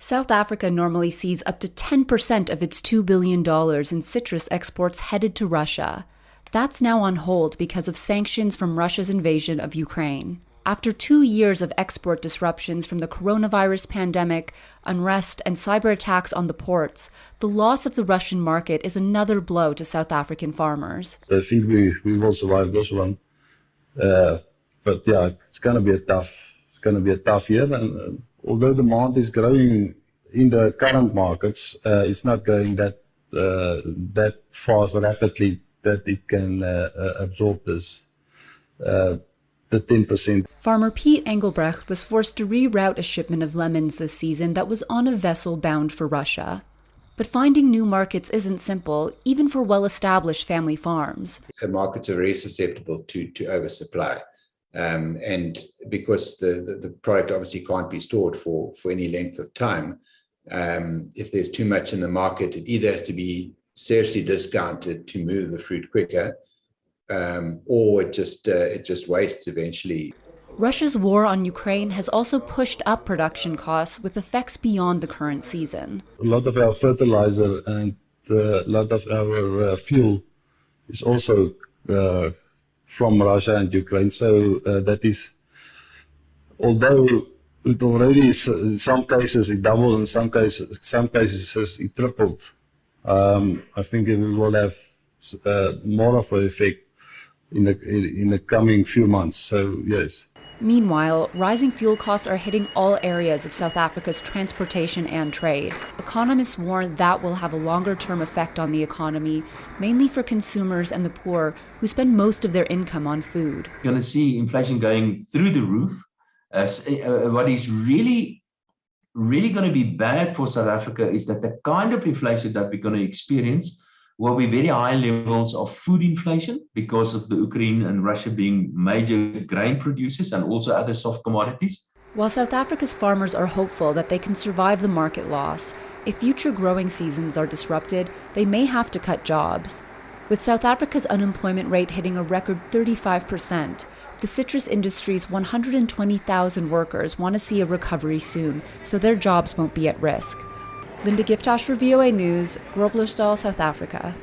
South Africa normally sees up to 10% of its $2 billion in citrus exports headed to Russia. That's now on hold because of sanctions from Russia's invasion of Ukraine. After 2 years of export disruptions from the coronavirus pandemic, unrest, and cyber attacks on the ports, the loss of the Russian market is another blow to South African farmers. I think we will survive this one. But yeah, it's going to be a tough year. And although demand is growing in the current markets, it's not going that fast or rapidly that it can absorb this. The 10%. Farmer Piet Engelbrecht was forced to reroute a shipment of lemons this season that was on a vessel bound for Russia. But finding new markets isn't simple, even for well-established family farms. The markets are very susceptible to oversupply. And because the product obviously can't be stored for any length of time, if there's too much in the market, it either has to be seriously discounted to move the fruit quicker, or it just wastes eventually. Russia's war on Ukraine has also pushed up production costs with effects beyond the current season. A lot of our fertilizer and a lot of our fuel is also from Russia and Ukraine. So that is, although it already is, in some cases it doubled, in some cases it tripled. I think it will have more of an effect in the coming few months, so yes. Meanwhile, rising fuel costs are hitting all areas of South Africa's transportation and trade. Economists warn that will have a longer-term effect on the economy, mainly for consumers and the poor who spend most of their income on food. You're going to see inflation going through the roof. What is really going to be bad for South Africa is that the kind of inflation that we're going to experience will be very high levels of food inflation because of the Ukraine and Russia being major grain producers and also other soft commodities. While South Africa's farmers are hopeful that they can survive the market loss, if future growing seasons are disrupted, they may have to cut jobs. With South Africa's unemployment rate hitting a record 35%, the citrus industry's 120,000 workers want to see a recovery soon so their jobs won't be at risk. Linda Givetash for VOA News, Groblersdal, South Africa.